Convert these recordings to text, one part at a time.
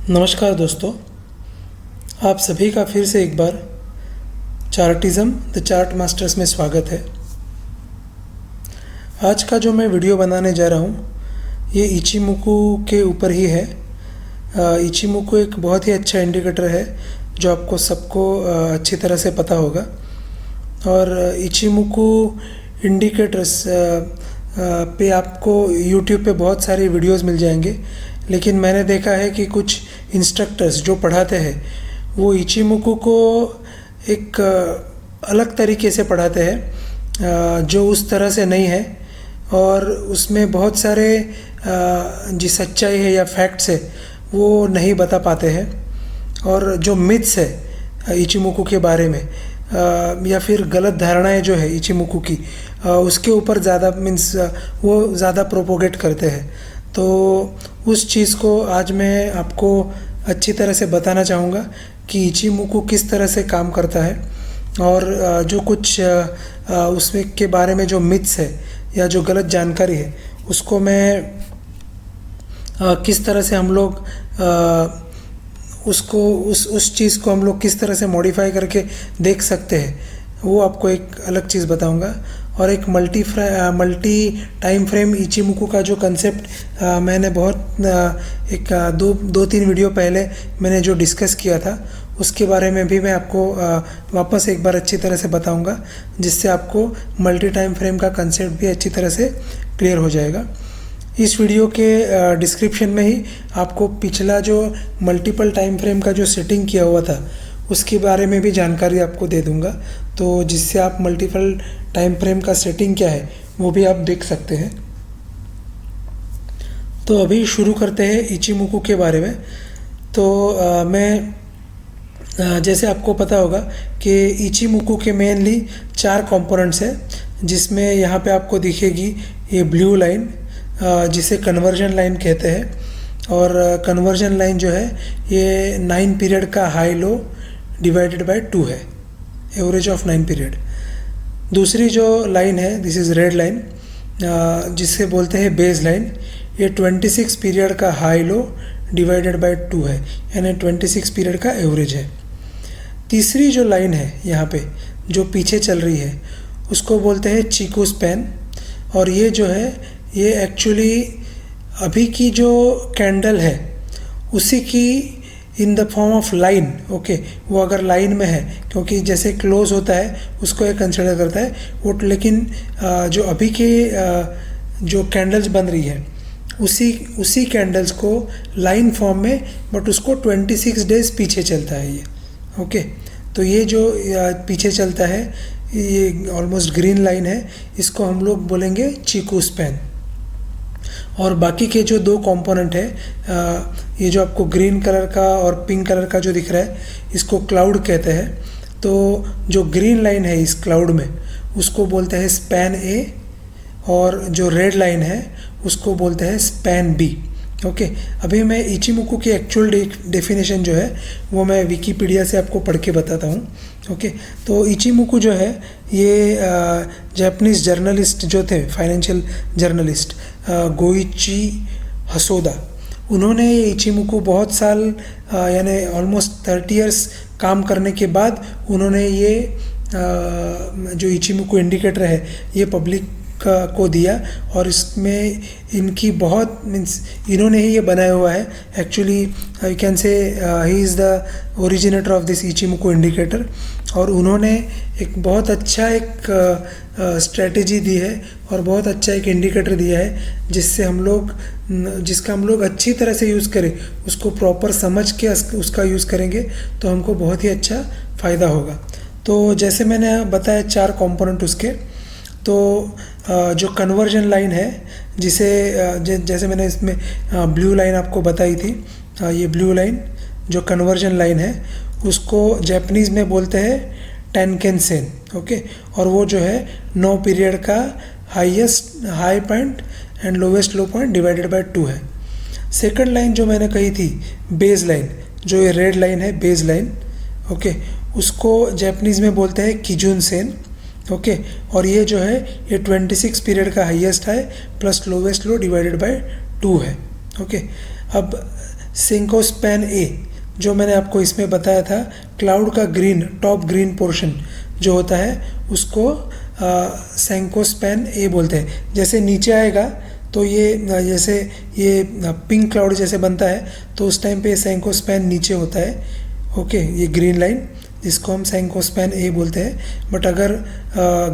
नमस्कार दोस्तों, आप सभी का फिर से एक बार चार्टिज़म द चार्ट मास्टर्स में स्वागत है। आज का जो मैं वीडियो बनाने जा रहा हूँ ये इचिमोकू के ऊपर ही है। इचिमोकू एक बहुत ही अच्छा इंडिकेटर है जो आपको सबको अच्छी तरह से पता होगा। और इचिमोकू इंडिकेटर्स पे आपको YouTube पे बहुत सारी वीडियोस मिल जाएंगे, लेकिन मैंने देखा है कि कुछ इंस्ट्रक्टर्स जो पढ़ाते हैं वो इचिमोकू को एक अलग तरीके से पढ़ाते हैं जो उस तरह से नहीं है, और उसमें बहुत सारे जो सच्चाई है या फैक्ट्स है वो नहीं बता पाते हैं। और जो मिथ्स है इचिमोकू के बारे में या फिर गलत धारणाएं जो है इचिमोकू की उसके ऊपर ज़्यादा वो ज़्यादा प्रोपोगेट करते हैं। तो उस चीज़ को आज मैं आपको अच्छी तरह से बताना चाहूँगा कि इचिमोकू किस तरह से काम करता है, और जो कुछ उसमें के बारे में जो मिथ्स है या जो गलत जानकारी है उसको मैं किस तरह से हम लोग उसको उस चीज़ को हम लोग किस तरह से मॉडिफाई करके देख सकते हैं, वो आपको एक अलग चीज़ बताऊंगा। और एक मल्टी टाइम फ्रेम इचिमोकू का जो कंसेप्ट मैंने बहुत एक दो तीन वीडियो पहले मैंने जो डिस्कस किया था उसके बारे में भी मैं आपको वापस एक बार अच्छी तरह से बताऊंगा, जिससे आपको मल्टी टाइम फ्रेम का कंसेप्ट भी अच्छी तरह से क्लियर हो जाएगा। इस वीडियो के डिस्क्रिप्शन में ही आपको पिछला जो मल्टीपल टाइम फ्रेम का जो सेटिंग किया हुआ था उसके बारे में भी जानकारी आपको दे दूंगा, तो जिससे आप मल्टीपल टाइम फ्रेम का सेटिंग क्या है वो भी आप देख सकते हैं। तो अभी शुरू करते हैं इचिमोकू के बारे में। तो मैं जैसे आपको पता होगा कि इचिमोकू के मेनली 4 कंपोनेंट्स हैं, जिसमें यहाँ पे आपको दिखेगी ये ब्लू लाइन जिसे कन्वर्जन लाइन कहते हैं। और कन्वर्जन लाइन जो है ये 9 पीरियड का हाई लो डिवाइडेड बाय 2 है, एवरेज ऑफ 9 पीरियड। दूसरी जो लाइन है दिस इज़ रेड लाइन जिसे बोलते हैं बेस लाइन, ये 26 पीरियड का हाई लो डिवाइडेड बाय 2 है, यानी 26 पीरियड का एवरेज है। तीसरी जो लाइन है यहाँ पे जो पीछे चल रही है उसको बोलते हैं चीकू स्पैन, और ये जो है ये एक्चुअली अभी की जो कैंडल है उसी की in the form of line. Okay, वो अगर लाइन में है, क्योंकि जैसे क्लोज होता है उसको एक कंसिडर करता है वो, लेकिन जो अभी के जो कैंडल्स बन रही है उसी कैंडल्स को लाइन फॉर्म में, बट उसको 26 डेज पीछे चलता है ये। ओके, तो ये जो पीछे चलता है ये ऑलमोस्ट ग्रीन लाइन है, इसको हम लोग बोलेंगे चीकू स्पैन। और बाकी के जो 2 कंपोनेंट है ये जो आपको ग्रीन कलर का और पिंक कलर का जो दिख रहा है इसको क्लाउड कहते हैं। तो जो ग्रीन लाइन है इस क्लाउड में उसको बोलते हैं स्पैन ए, और जो रेड लाइन है उसको बोलते हैं स्पैन बी। ओके, अभी मैं इचिमोकू की एक्चुअल डेफिनेशन जो है वो मैं विकीपीडिया से आपको पढ़ के बताता हूँ। ओके, तो इचिमोकू जो है ये जापानीज़ जर्नलिस्ट जो थे, फाइनेंशियल जर्नलिस्ट गोइची हसोदा, उन्होंने ये इचिमोकू बहुत साल यानी ऑलमोस्ट 30 इयर्स काम करने के बाद उन्होंने ये जो इचिमोकू इंडिकेटर है ये पब्लिक को दिया, और इसमें इनकी बहुत इन्होंने ही ये बनाया हुआ है। Actually I can say he is the originator of this Ichimoku indicator, और उन्होंने एक बहुत अच्छा एक स्ट्रेटजी दी है और बहुत अच्छा एक इंडिकेटर दिया है जिसका हम लोग अच्छी तरह से यूज़ करें, उसको प्रॉपर समझ के उसका यूज़ करेंगे तो हमको बहुत ही अच्छा फ़ायदा होगा। तो जैसे मैंने बताया 4 कंपोनेंट उसके, तो जो कन्वर्जन लाइन है जिसे जैसे मैंने इसमें ब्लू लाइन आपको बताई थी, ये ब्लू लाइन जो कन्वर्जन लाइन है उसको जापानीज़ में बोलते हैं टेनकेन सेन। ओके, और वो जो है 9 पीरियड का highest high point and lowest low point divided by 2 है। सेकंड लाइन जो मैंने कही थी बेस लाइन, जो ये रेड लाइन है बेस लाइन, ओके, उसको जापानीज़ में बोलते हैं किजुन सेन। ओके, और ये जो है ये 26 पीरियड का हाईएस्ट है plus lowest low divided by 2 है। ओके, अब सेंको स्पैन ए जो मैंने आपको इसमें बताया था, क्लाउड का ग्रीन टॉप ग्रीन पोर्शन जो होता है उसको सेंको स्पैन ए बोलते हैं। जैसे नीचे आएगा तो ये जैसे ये पिंक क्लाउड जैसे बनता है तो उस टाइम पे सेंको स्पैन नीचे होता है। ओके, ये ग्रीन लाइन जिसको हम सेंको स्पैन ए बोलते हैं। बट अगर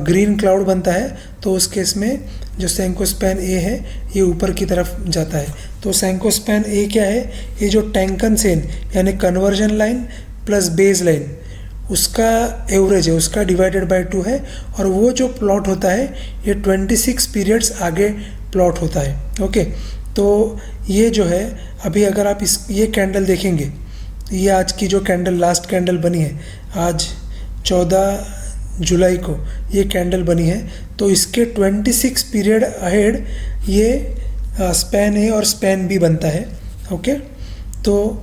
ग्रीन क्लाउड बनता है तो उस केस में जो सेंको स्पैन ए है ये ऊपर की तरफ जाता है। तो सेंको स्पैन ए क्या है, ये जो टैंकन सेन यानी conversion line plus base line उसका एवरेज है, उसका डिवाइडेड बाय 2 है। और वो जो प्लॉट होता है ये 26 पीरियड्स आगे प्लॉट होता है। ओके, तो ये जो है अभी अगर आप ये कैंडल देखेंगे, ये आज की जो कैंडल लास्ट कैंडल बनी है आज 14 जुलाई को ये कैंडल बनी है, तो इसके 26 पीरियड अहेड ये स्पैन ए और स्पैन बी बनता है। ओके, तो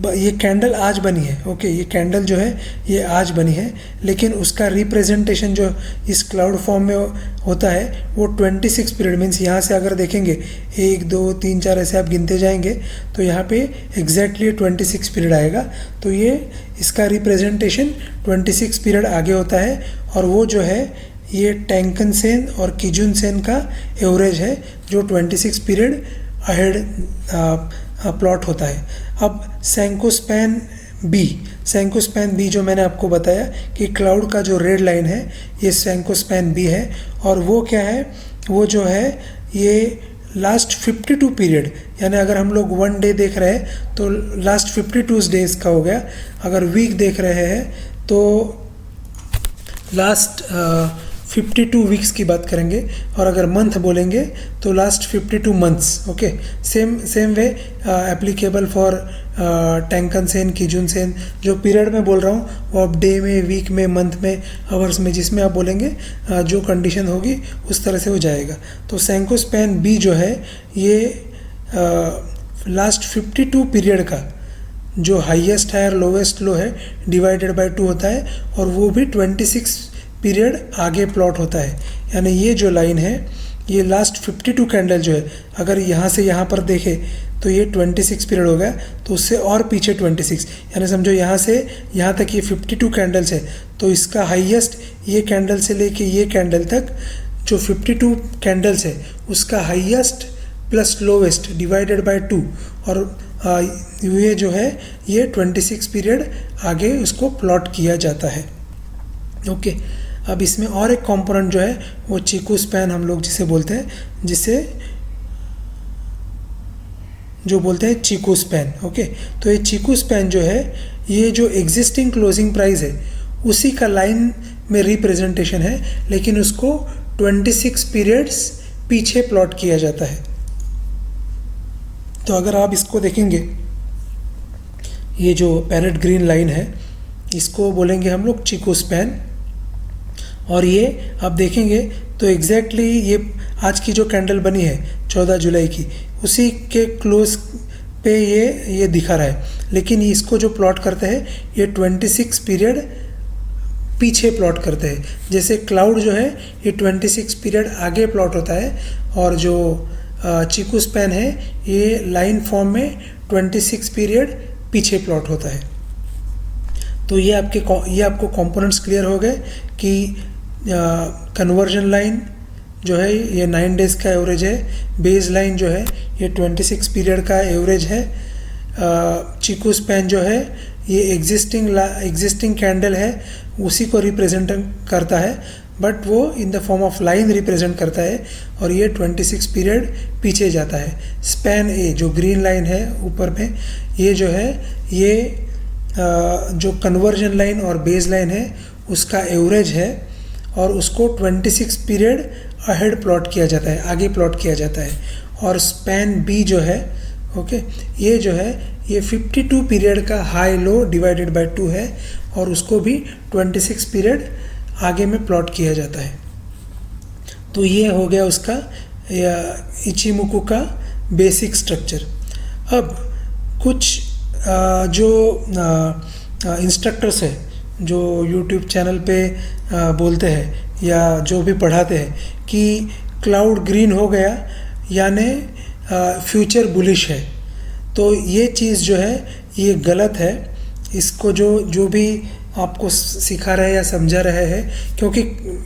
ये कैंडल आज बनी है। ओके, ये कैंडल जो है ये आज बनी है, लेकिन उसका रिप्रेजेंटेशन जो इस क्लाउड फॉर्म में होता है वो 26 पीरियड मीन्स यहाँ से अगर देखेंगे 1 2 3 4 ऐसे आप गिनते जाएंगे तो यहाँ पे एग्जैक्टली 26 पीरियड आएगा। तो ये इसका रिप्रेजेंटेशन 26 पीरियड आगे होता है और वो जो है ये टैंकन सेन और किजुन सेन का एवरेज है जो 26 पीरियड अहेड प्लॉट होता है। अब सेंको स्पैन बी जो मैंने आपको बताया कि क्लाउड का जो रेड लाइन है ये सेंको स्पैन बी है। और वो क्या है, वो जो है ये लास्ट 52 पीरियड यानी अगर हम लोग 1 डे देख रहे हैं तो लास्ट 52 डेज का हो गया। अगर वीक देख रहे हैं तो लास्ट 52 वीक्स की बात करेंगे। और अगर मंथ बोलेंगे तो last 52 months. Okay, same way applicable for टैंकन सेन किजुन सेन। जो पीरियड में बोल रहा हूँ वो आप डे में, वीक में, मंथ में, आवर्स में, जिसमें आप बोलेंगे जो कंडीशन होगी उस तरह से हो जाएगा। तो सेंको स्पैन बी जो है ये लास्ट 52 पीरियड का जो हाईएस्ट है और लोवेस्ट लो है डिवाइडेड बाय 2 होता है और वो भी 26 पीरियड आगे प्लॉट होता है। यानी ये जो लाइन है ये लास्ट 52 कैंडल जो है अगर यहाँ से यहाँ पर देखे तो ये 26 पीरियड हो गया, तो उससे और पीछे 26 यानी समझो यहाँ से यहाँ तक ये 52 कैंडल्स है तो इसका हाईएस्ट ये कैंडल से लेके ये कैंडल तक जो 52 कैंडल्स है उसका highest plus lowest divided by 2 और ये जो है ये 26 पीरियड आगे उसको प्लॉट किया जाता है। ओके, अब इसमें और एक कंपोनेंट जो है वो चीकू स्पैन हम लोग जिसे बोलते हैं, जिसे जो बोलते हैं चीकू स्पैन। ओके, तो ये चीकू स्पैन जो है ये जो एग्जिस्टिंग क्लोजिंग प्राइस है उसी का लाइन में रिप्रेजेंटेशन है, लेकिन उसको 26 पीरियड्स पीछे प्लॉट किया जाता है। तो अगर आप इसको देखेंगे ये जो पैरेट ग्रीन लाइन है इसको बोलेंगे हम लोग चीकू स्पैन। और ये आप देखेंगे तो एग्जैक्टली ये आज की जो कैंडल बनी है 14 जुलाई की उसी के क्लोज पे ये दिखा रहा है, लेकिन इसको जो प्लॉट करते हैं ये 26 पीरियड पीछे प्लॉट करते हैं। जैसे क्लाउड जो है ये 26 पीरियड आगे प्लॉट होता है और जो चीकू स्पैन है ये लाइन फॉर्म में 26 पीरियड पीछे प्लॉट होता है। तो ये आपको कंपोनेंट्स क्लियर हो गए कि कन्वर्जन लाइन जो है ये 9 डेज़ का एवरेज है, बेस लाइन जो है ये 26 पीरियड का एवरेज है, चीकू स्पैन जो है ये एग्जिस्टिंग कैंडल है उसी को रिप्रेजेंट करता है, बट वो in the form of line represent करता है और ये 26 पीरियड पीछे जाता है। स्पैन ए जो ग्रीन लाइन है ऊपर में ये जो है ये जो कन्वर्जन लाइन और बेस लाइन है उसका एवरेज है और उसको 26 पीरियड अहेड प्लॉट किया जाता है, आगे प्लॉट किया जाता है। और स्पैन बी जो है ओके ये जो है ये 52 पीरियड का हाई लो डिवाइडेड बाय 2 है और उसको भी 26 पीरियड आगे में प्लॉट किया जाता है। तो ये हो गया उसका इचिमुकु का बेसिक स्ट्रक्चर। अब कुछ जो इंस्ट्रक्टर्स है जो यूट्यूब चैनल पे बोलते हैं या जो भी पढ़ाते हैं कि क्लाउड ग्रीन हो गया यानी फ्यूचर बुलिश है, तो ये चीज़ जो है ये गलत है। इसको जो भी आपको सिखा रहे हैं या समझा रहे हैं, क्योंकि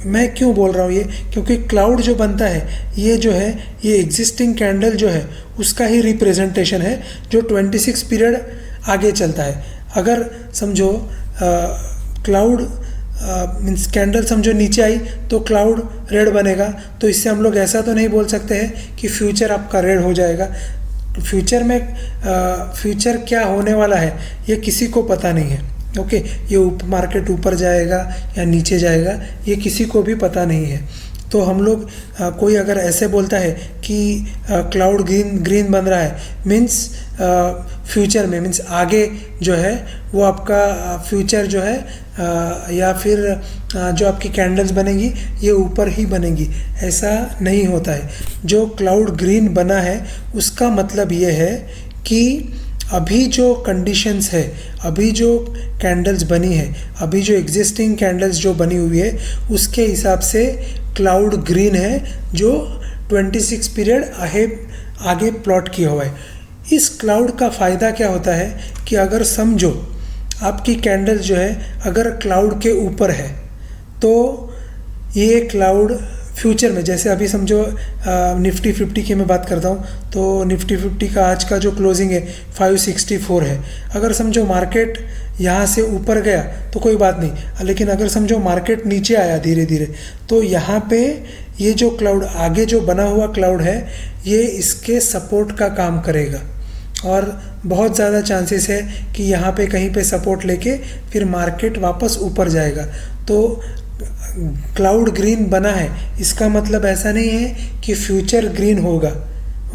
मैं क्यों बोल रहा हूँ ये, क्योंकि क्लाउड जो बनता है ये जो है ये एग्जिस्टिंग कैंडल जो है उसका ही रिप्रेजेंटेशन है जो 26 पीरियड आगे चलता है। अगर समझो क्लाउड मीन्स कैंडल समझो नीचे आई तो क्लाउड रेड बनेगा, तो इससे हम लोग ऐसा तो नहीं बोल सकते हैं कि फ्यूचर आपका रेड हो जाएगा। फ्यूचर में फ्यूचर क्या होने वाला है ये किसी को पता नहीं है। ओके, ये मार्केट ऊपर जाएगा या नीचे जाएगा ये किसी को भी पता नहीं है। तो हम लोग कोई अगर ऐसे बोलता है कि क्लाउड ग्रीन बन रहा है मीन्स फ्यूचर में मीन्स आगे जो है वो आपका फ्यूचर जो है या फिर जो आपकी कैंडल्स बनेगी ये ऊपर ही बनेगी, ऐसा नहीं होता है। जो क्लाउड ग्रीन बना है उसका मतलब ये है कि अभी जो कंडीशंस है, अभी जो कैंडल्स बनी है, अभी जो एग्जिस्टिंग कैंडल्स जो बनी हुई है उसके हिसाब से क्लाउड ग्रीन है जो 26 पीरियड आगे प्लॉट किया हुआ है। इस क्लाउड का फ़ायदा क्या होता है कि अगर समझो आपकी कैंडल जो है अगर क्लाउड के ऊपर है तो ये क्लाउड फ्यूचर में, जैसे अभी समझो निफ्टी 50 की मैं बात करता हूँ तो निफ्टी 50 का आज का जो क्लोजिंग है 564 है। अगर समझो मार्केट यहाँ से ऊपर गया तो कोई बात नहीं, लेकिन अगर समझो मार्केट नीचे आया धीरे धीरे तो यहाँ पे ये जो क्लाउड आगे जो बना हुआ क्लाउड है ये इसके सपोर्ट का काम करेगा और बहुत ज़्यादा चांसेस है कि यहाँ पे कहीं पे सपोर्ट लेके फिर मार्केट वापस ऊपर जाएगा। तो क्लाउड ग्रीन बना है इसका मतलब ऐसा नहीं है कि फ्यूचर ग्रीन होगा,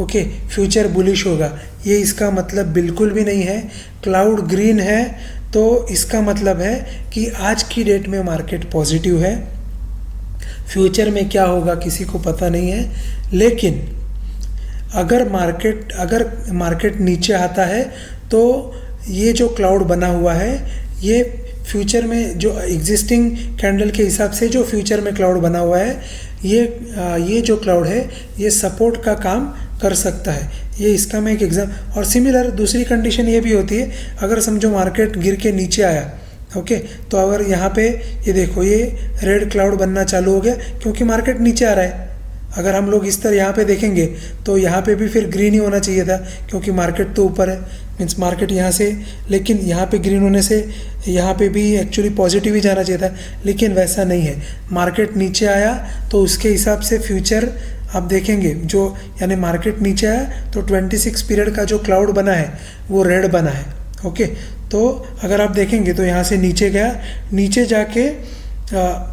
ओके, फ्यूचर बुलिश होगा, ये इसका मतलब बिल्कुल भी नहीं है। क्लाउड ग्रीन है तो इसका मतलब है कि आज की डेट में मार्केट पॉजिटिव है, फ्यूचर में क्या होगा किसी को पता नहीं है। लेकिन अगर मार्केट नीचे आता है तो ये जो क्लाउड बना हुआ है ये फ्यूचर में जो एग्जिस्टिंग कैंडल के हिसाब से जो फ्यूचर में क्लाउड बना हुआ है ये जो क्लाउड है ये सपोर्ट का काम कर सकता है। ये इसका मैं एक एग्जाम। और सिमिलर दूसरी कंडीशन ये भी होती है, अगर समझो मार्केट गिर के नीचे आया, ओके, तो अगर यहाँ पे ये देखो ये रेड क्लाउड बनना चालू हो गया क्योंकि मार्केट नीचे आ रहा है। अगर हम लोग इस तरह यहाँ पे देखेंगे तो यहाँ पे भी फिर ग्रीन ही होना चाहिए था क्योंकि मार्केट तो ऊपर है, मीन्स मार्केट यहाँ से, लेकिन यहाँ पे ग्रीन होने से यहाँ पे भी एक्चुअली पॉजिटिव ही जाना चाहिए था, लेकिन वैसा नहीं है। मार्केट नीचे आया तो उसके हिसाब से फ्यूचर आप देखेंगे जो, यानी मार्केट नीचे आया तो 26 पीरियड का जो क्लाउड बना है वो रेड बना है, ओके। तो अगर आप देखेंगे तो यहाँ से नीचे गया, नीचे जाके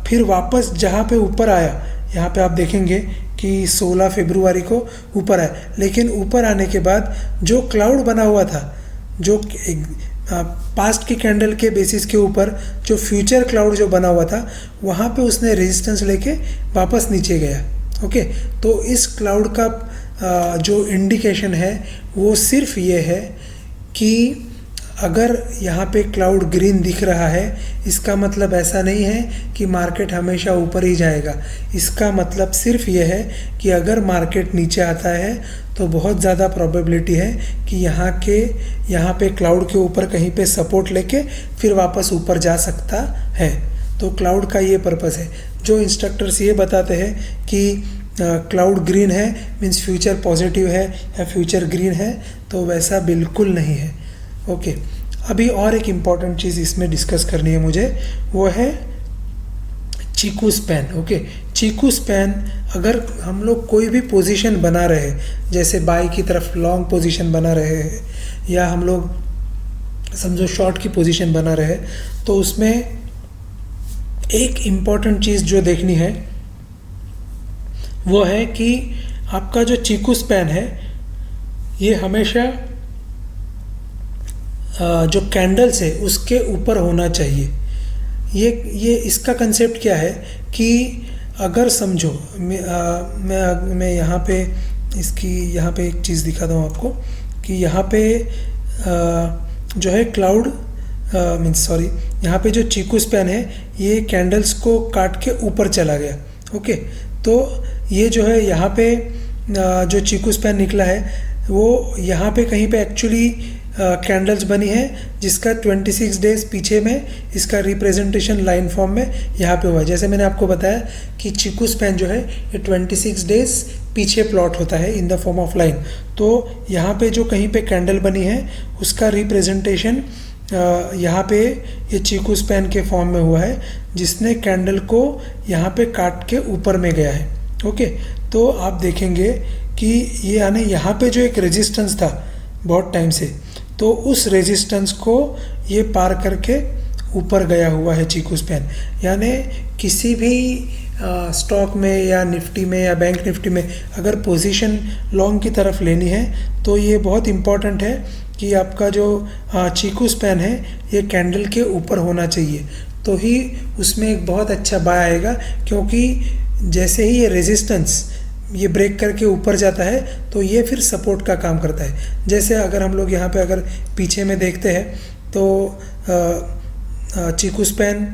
फिर वापस जहाँ पे ऊपर आया, यहाँ पे आप देखेंगे कि 16 फरवरी को ऊपर आया, लेकिन ऊपर आने के बाद जो क्लाउड बना हुआ था, जो पास्ट की कैंडल के बेसिस के ऊपर जो फ्यूचर क्लाउड जो बना हुआ था वहाँ पे उसने रेजिस्टेंस लेके वापस नीचे गया, ओके। तो इस क्लाउड का जो इंडिकेशन है वो सिर्फ ये है कि अगर यहाँ पे क्लाउड ग्रीन दिख रहा है इसका मतलब ऐसा नहीं है कि मार्केट हमेशा ऊपर ही जाएगा। इसका मतलब सिर्फ ये है कि अगर मार्केट नीचे आता है तो बहुत ज़्यादा प्रोबेबिलिटी है कि यहाँ पे क्लाउड के ऊपर कहीं पे सपोर्ट लेके फिर वापस ऊपर जा सकता है। तो क्लाउड का ये पर्पस है। जो इंस्ट्रक्टर्स ये बताते हैं कि क्लाउड ग्रीन है मीन्स फ्यूचर पॉजिटिव है या फ्यूचर ग्रीन है, तो वैसा बिल्कुल नहीं है, ओके। अभी और एक इम्पॉर्टेंट चीज़ इसमें डिस्कस करनी है मुझे, वो है चीकू स्पैन, ओके। चीकू स्पैन, अगर हम लोग कोई भी पोजीशन बना रहे हैं, जैसे बाई की तरफ लॉन्ग पोजीशन बना रहे हैं या हम लोग समझो शॉर्ट की पोजीशन बना रहे हैं, तो उसमें एक इम्पॉर्टेंट चीज़ जो देखनी है वो है कि आपका जो चीकू स्पैन है ये हमेशा जो कैंडल्स है उसके ऊपर होना चाहिए। ये इसका कंसेप्ट क्या है कि अगर समझो मैं यहाँ पे यहाँ पे एक चीज़ दिखाता हूँ आपको कि यहाँ पे जो है क्लाउड यहाँ पे जो चीकू स्पैन है ये कैंडल्स को काट के ऊपर चला गया, ओके। तो ये जो है यहाँ पे जो चीकू स्पैन निकला है वो यहाँ पे कहीं पे एक्चुअली कैंडल्स बनी है जिसका 26 डेज पीछे में इसका रिप्रेजेंटेशन लाइन फॉर्म में यहाँ पे हुआ है। जैसे मैंने आपको बताया कि चीकू स्पैन जो है ये 26 डेज पीछे प्लॉट होता है in the form of line. तो यहाँ पे जो कहीं पे कैंडल बनी है उसका रिप्रेजेंटेशन यहाँ पे ये चीकू स्पैन के फॉर्म में हुआ है, जिसने कैंडल को यहाँ पे काट के ऊपर में गया है। ओके, तो आप देखेंगे कि ये यानी यहाँ पे जो एक रेजिस्टेंस था बहुत टाइम से, तो उस रेजिस्टेंस को ये पार करके ऊपर गया हुआ है चीकू स्पैन। यानी किसी भी स्टॉक में या निफ्टी में या बैंक निफ्टी में अगर पोजीशन लॉन्ग की तरफ लेनी है तो ये बहुत इम्पॉर्टेंट है कि आपका जो चीकू स्पैन है ये कैंडल के ऊपर होना चाहिए, तो ही उसमें एक बहुत अच्छा बाय आएगा। क्योंकि जैसे ही ये रेजिस्टेंस ये ब्रेक करके ऊपर जाता है तो ये फिर सपोर्ट का काम करता है। जैसे अगर हम लोग यहाँ पे अगर पीछे में देखते हैं तो चीकू स्पैन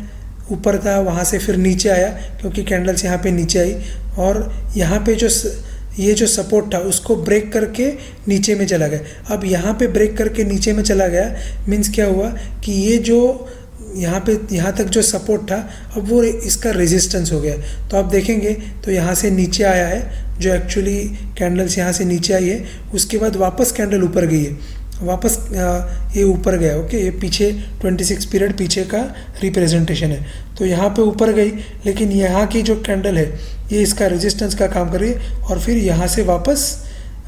ऊपर था, वहाँ से फिर नीचे आया क्योंकि कैंडल्स यहाँ पे नीचे आई, और यहाँ पे जो ये जो सपोर्ट था उसको ब्रेक करके नीचे में चला गया। अब यहाँ पे ब्रेक करके नीचे में चला गया मीन्स क्या हुआ कि ये जो यहाँ तक जो सपोर्ट था अब वो इसका रेजिस्टेंस हो गया। तो आप देखेंगे तो यहाँ से नीचे आया है, जो एक्चुअली कैंडल्स यहाँ से नीचे आई है, उसके बाद वापस कैंडल ऊपर गई है, वापस ये ऊपर गया। ओके, ये पीछे 26 पीरियड पीछे का रिप्रेजेंटेशन है। तो यहाँ पे ऊपर गई, लेकिन यहाँ की जो कैंडल है ये इसका रेजिस्टेंस का काम कर रही है, और फिर यहाँ से वापस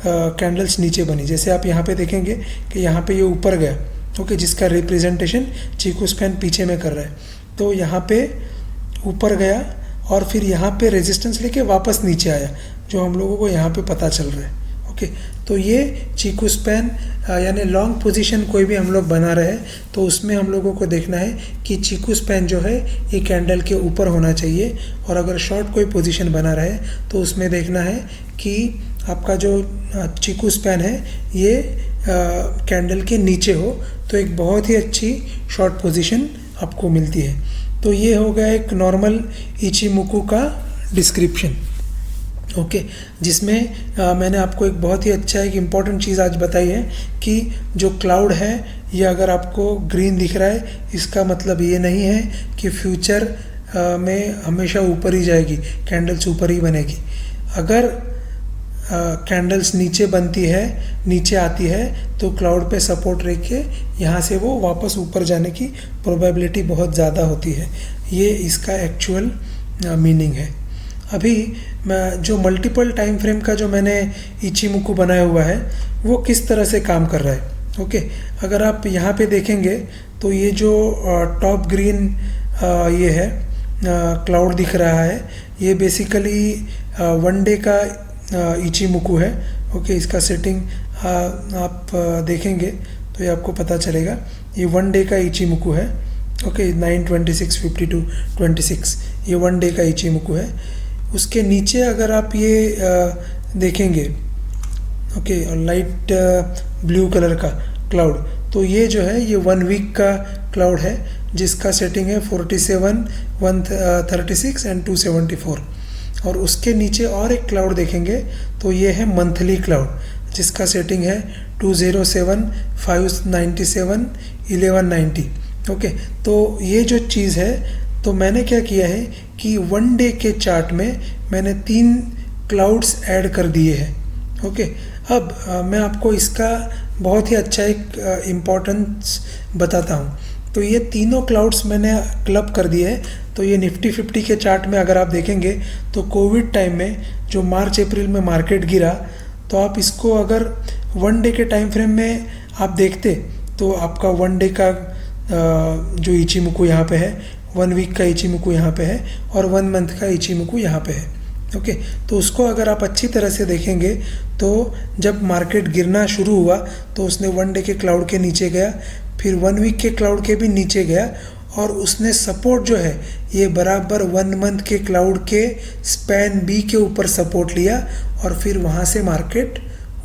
कैंडल्स नीचे बनी। जैसे आप यहाँ पे देखेंगे कि यहाँ पे ये ऊपर गया, ओके, जिसका रिप्रेजेंटेशन चीकू स्पैन पीछे में कर रहा है। तो यहाँ पे ऊपर गया और फिर यहाँ पे रेजिस्टेंस लेके वापस नीचे आया, जो हम लोगों को यहाँ पे पता चल रहा है। ओके, तो ये चीकू स्पैन यानी लॉन्ग पोजीशन कोई भी हम लोग बना रहे हैं तो उसमें हम लोगों को देखना है कि चीकू स्पैन जो है ये कैंडल के ऊपर होना चाहिए, और अगर शॉर्ट कोई पोजीशन बना रहे तो उसमें देखना है कि आपका जो चीकू स्पैन है ये कैंडल के नीचे हो, तो एक बहुत ही अच्छी शॉर्ट पोजीशन आपको मिलती है। तो ये हो गया एक नॉर्मल इचिमुकू का डिस्क्रिप्शन। ओके, जिसमें मैंने आपको एक बहुत ही अच्छा एक इम्पॉर्टेंट चीज़ आज बताई है कि जो क्लाउड है ये अगर आपको ग्रीन दिख रहा है इसका मतलब ये नहीं है कि फ्यूचर में हमेशा ऊपर ही जाएगी, कैंडल्स ऊपर ही बनेगी। अगर कैंडल्स नीचे बनती है, नीचे आती है, तो क्लाउड पे सपोर्ट रख के यहाँ से वो वापस ऊपर जाने की प्रोबेबिलिटी बहुत ज़्यादा होती है। ये इसका एक्चुअल मीनिंग है। अभी मैं जो मल्टीपल टाइम फ्रेम का जो मैंने इचिमुकू बनाया हुआ है वो किस तरह से काम कर रहा है। ओके, अगर आप यहाँ पे देखेंगे तो ये जो टॉप ग्रीन ये है क्लाउड दिख रहा है, ये बेसिकली वन डे का इचिमुकू है। ओके, इसका सेटिंग आप देखेंगे तो ये आपको पता चलेगा, ये वन डे का इचिमुकू है। ओके, 9:26 52 26 ये वन डे का इचिमुकू है। उसके नीचे अगर आप ये देखेंगे, ओके, लाइट ब्लू कलर का क्लाउड, तो ये जो है ये 1 वीक का क्लाउड है जिसका सेटिंग है 47 136 एंड 274। और उसके नीचे और एक क्लाउड देखेंगे तो ये है मंथली क्लाउड जिसका सेटिंग है 207 597 1190। ओके, तो ये जो चीज़ है, तो मैंने क्या किया है कि वन डे के चार्ट में मैंने 3 क्लाउड्स ऐड कर दिए हैं। ओके, अब मैं आपको इसका बहुत ही अच्छा एक इम्पोर्टेंस बताता हूँ। तो ये तीनों क्लाउड्स मैंने क्लब कर दिए हैं। तो ये निफ्टी 50 के चार्ट में अगर आप देखेंगे तो कोविड टाइम में जो मार्च अप्रैल में मार्केट गिरा, तो आप इसको अगर वन डे के टाइम फ्रेम में आप देखते तो आपका वन डे का जो इचिमुकू यहाँ पे है, 1 वीक का इचिमुकू यहाँ पे है, और 1 मंथ का इचिमुकू यहाँ पे है। ओके, तो उसको अगर आप अच्छी तरह से देखेंगे तो जब मार्केट गिरना शुरू हुआ तो उसने वन डे के क्लाउड के नीचे गया, फिर 1 वीक के क्लाउड के भी नीचे गया, और उसने सपोर्ट जो है ये बराबर 1 मंथ के क्लाउड के स्पैन बी के ऊपर सपोर्ट लिया, और फिर वहाँ से मार्केट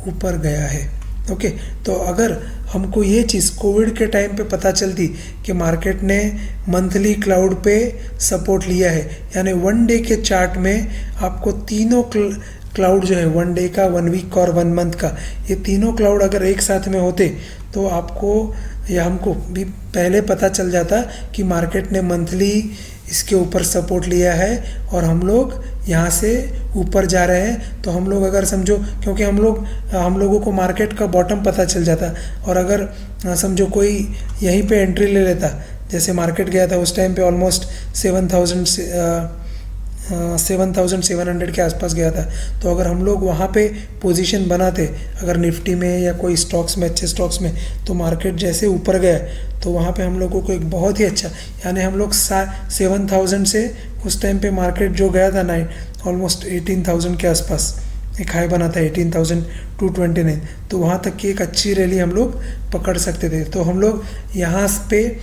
ऊपर गया है। ओके, तो अगर हमको ये चीज़ कोविड के टाइम पे पता चलती कि मार्केट ने मंथली क्लाउड पे सपोर्ट लिया है, यानी वन डे के चार्ट में आपको तीनों क्लाउड जो है 1 डे का, 1 वीक का और 1 मंथ का, ये तीनों क्लाउड अगर एक साथ में होते तो आपको या हमको भी पहले पता चल जाता कि मार्केट ने मंथली इसके ऊपर सपोर्ट लिया है और हम लोग यहाँ से ऊपर जा रहे हैं। तो हम लोग अगर समझो, क्योंकि हम लोगों को मार्केट का बॉटम पता चल जाता, और अगर समझो कोई यहीं पे एंट्री ले लेता, जैसे मार्केट गया था उस टाइम पे ऑलमोस्ट 7,700 के आसपास गया था, तो अगर हम लोग वहाँ पे पोजीशन बनाते, अगर निफ्टी में या कोई स्टॉक्स में, अच्छे स्टॉक्स में, तो मार्केट जैसे ऊपर गया तो वहाँ पे हम लोगों को एक बहुत ही अच्छा, यानी हम लोग 7,000 से उस टाइम पे मार्केट जो गया था ऑलमोस्ट 18,000 के आसपास एक हाई बना था 18,229, तो वहाँ तक की एक अच्छी रैली हम लोग पकड़ सकते थे। तो हम लोग यहाँ पे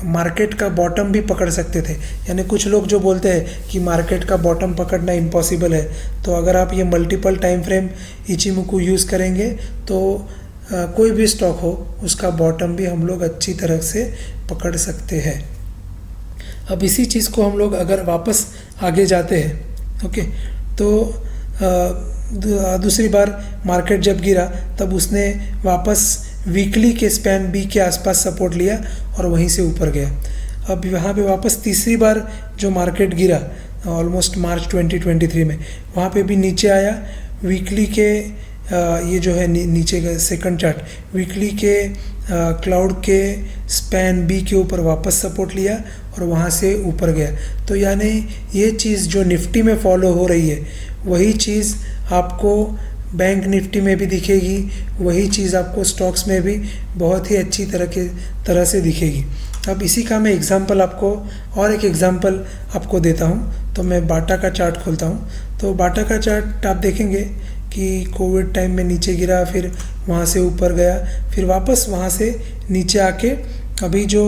मार्केट का बॉटम भी पकड़ सकते थे। यानी कुछ लोग जो बोलते हैं कि मार्केट का बॉटम पकड़ना इम्पॉसिबल है, तो अगर आप ये मल्टीपल टाइम फ्रेम इचिमुकु यूज़ करेंगे तो कोई भी स्टॉक हो उसका बॉटम भी हम लोग अच्छी तरह से पकड़ सकते हैं। अब इसी चीज़ को हम लोग अगर वापस आगे जाते हैं, ओके, तो दूसरी बार मार्केट जब गिरा तब उसने वापस वीकली के स्पैन बी के आसपास सपोर्ट लिया और वहीं से ऊपर गया। अब यहाँ पे वापस तीसरी बार जो मार्केट गिरा ऑलमोस्ट मार्च 2023 में, वहाँ पे भी नीचे आया। वीकली के ये जो है नीचे का सेकंड चार्ट वीकली के क्लाउड के स्पैन बी के ऊपर वापस सपोर्ट लिया और वहाँ से ऊपर गया। तो यानी ये चीज़ जो निफ्टी में फॉलो हो रही है वही चीज़ आपको बैंक निफ्टी में भी दिखेगी, वही चीज़ आपको स्टॉक्स में भी बहुत ही अच्छी तरह से दिखेगी। अब इसी का मैं एग्जांपल आपको और एक एग्जांपल आपको देता हूँ। तो मैं बाटा का चार्ट खोलता हूँ। तो बाटा का चार्ट आप देखेंगे कि कोविड टाइम में नीचे गिरा, फिर वहाँ से ऊपर गया, फिर वापस वहाँ से नीचे आके अभी जो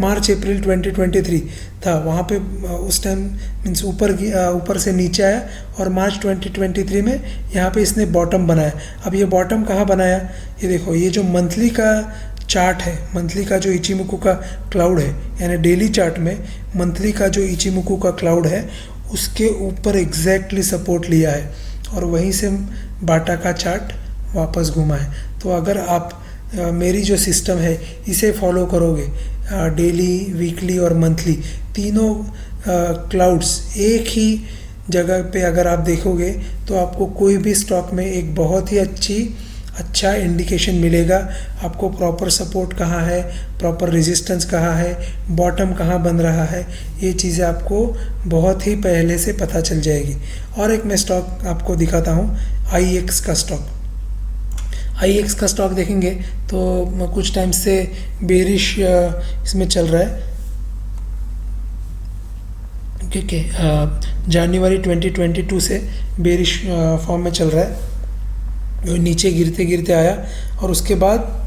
मार्च अप्रैल 2023 था वहाँ पे उस टाइम मीन्स ऊपर से नीचे आया और मार्च 2023 में यहाँ पे इसने बॉटम बनाया। अब ये बॉटम कहाँ बनाया, ये देखो, ये जो मंथली का चार्ट है, मंथली का जो इचिमुकु का क्लाउड है, यानी डेली चार्ट में मंथली का जो इचिमुकु का क्लाउड है उसके ऊपर एग्जैक्टली सपोर्ट लिया है और वहीं से बाटा का चार्ट वापस घुमा है। तो अगर आप मेरी जो सिस्टम है इसे फॉलो करोगे, डेली, वीकली और मंथली तीनों क्लाउड्स एक ही जगह पे अगर आप देखोगे तो आपको कोई भी स्टॉक में एक बहुत ही अच्छा इंडिकेशन मिलेगा। आपको प्रॉपर सपोर्ट कहाँ है, प्रॉपर रेजिस्टेंस कहाँ है, बॉटम कहाँ बन रहा है, ये चीज़ें आपको बहुत ही पहले से पता चल जाएगी। और एक मैं स्टॉक आपको दिखाता हूँ, IEX का स्टॉक। IEX का स्टॉक देखेंगे तो कुछ टाइम से बेरिश इसमें चल रहा है, क्योंकि जनवरी 2022 से बेरिश फॉर्म में चल रहा है। नीचे गिरते गिरते आया और उसके बाद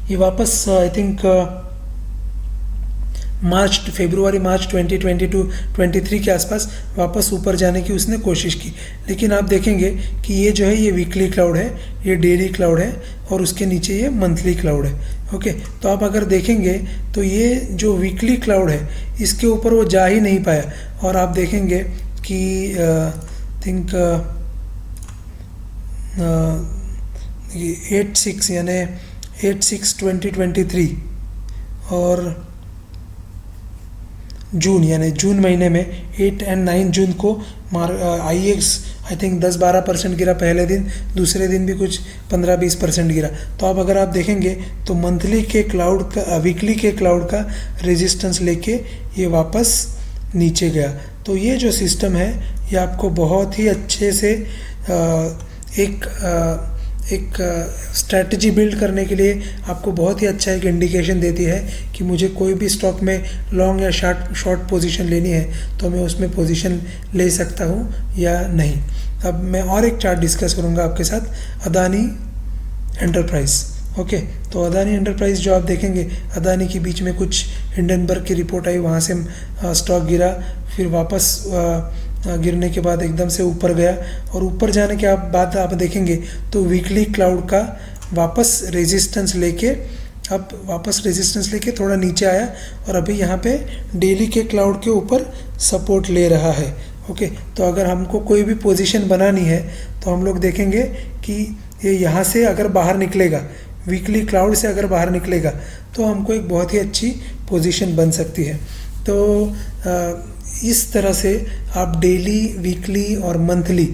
ये वापस आई थिंक फरवरी मार्च 2023 के आसपास वापस ऊपर जाने की उसने कोशिश की। लेकिन आप देखेंगे कि ये जो है ये वीकली क्लाउड है, ये डेली क्लाउड है और उसके नीचे ये मंथली क्लाउड है। ओके, तो आप अगर देखेंगे तो ये जो वीकली क्लाउड है इसके ऊपर वो जा ही नहीं पाया और आप देखेंगे कि थिंक 8/6 यानी 8/6/2023 और जून यानी जून महीने में 8 और 9 जून को IEX आई थिंक 10-12% गिरा पहले दिन, दूसरे दिन भी कुछ 15-20% गिरा। तो अब अगर आप देखेंगे तो मंथली के क्लाउड का, वीकली के क्लाउड का रेजिस्टेंस लेके ये वापस नीचे गया। तो ये जो सिस्टम है ये आपको बहुत ही अच्छे से एक स्ट्रैटेजी बिल्ड करने के लिए आपको बहुत ही अच्छा एक इंडिकेशन देती है कि मुझे कोई भी स्टॉक में लॉन्ग या शॉर्ट पोजीशन लेनी है तो मैं उसमें पोजीशन ले सकता हूँ या नहीं। अब मैं और एक चार्ट डिस्कस करूँगा आपके साथ, अदानी एंटरप्राइज। ओके, तो अदानी एंटरप्राइज जो आप देखेंगे, अदानी के बीच में कुछ हिंडनबर्ग की रिपोर्ट आई, वहाँ से स्टॉक गिरा, फिर वापस गिरने के बाद एकदम से ऊपर गया और ऊपर जाने के बाद आप देखेंगे तो वीकली क्लाउड का वापस रेजिस्टेंस लेके थोड़ा नीचे आया और अभी यहाँ पे डेली के क्लाउड के ऊपर सपोर्ट ले रहा है। ओके, तो अगर हमको कोई भी पोजीशन बनानी है तो हम लोग देखेंगे कि ये यहाँ से अगर बाहर निकलेगा, वीकली क्लाउड से अगर बाहर निकलेगा तो हमको एक बहुत ही अच्छी पोजीशन बन सकती है। तो इस तरह से आप डेली, वीकली और मंथली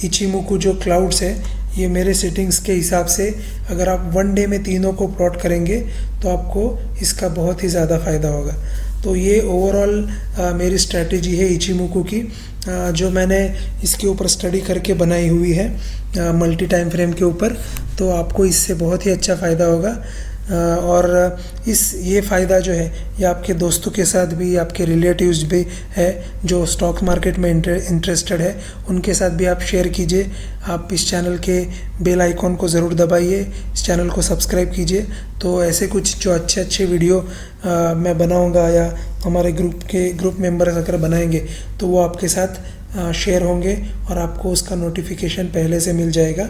इचिमोकू जो क्लाउड्स है, ये मेरे सेटिंग्स के हिसाब से अगर आप वन डे में तीनों को प्लॉट करेंगे तो आपको इसका बहुत ही ज़्यादा फ़ायदा होगा। तो ये ओवरऑल मेरी स्ट्रैटेजी है इचिमोकू की, जो मैंने इसके ऊपर स्टडी करके बनाई हुई है मल्टी टाइम फ्रेम के ऊपर। तो आपको इससे बहुत ही अच्छा फ़ायदा होगा। और ये फ़ायदा जो है ये आपके दोस्तों के साथ भी, आपके रिलेटिव्स भी है जो स्टॉक मार्केट में इंटरेस्टेड है, उनके साथ भी आप शेयर कीजिए। आप इस चैनल के बेल आइकॉन को ज़रूर दबाइए, इस चैनल को सब्सक्राइब कीजिए। तो ऐसे कुछ जो अच्छे वीडियो मैं बनाऊंगा या हमारे ग्रुप मेंबर्स अगर बनाएंगे तो वो आपके साथ शेयर होंगे और आपको उसका नोटिफिकेशन पहले से मिल जाएगा।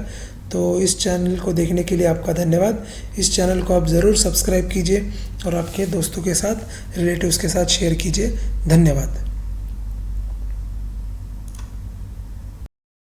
तो इस चैनल को देखने के लिए आपका धन्यवाद। इस चैनल को आप ज़रूर सब्सक्राइब कीजिए और आपके दोस्तों के साथ, रिलेटिव्स के साथ शेयर कीजिए। धन्यवाद।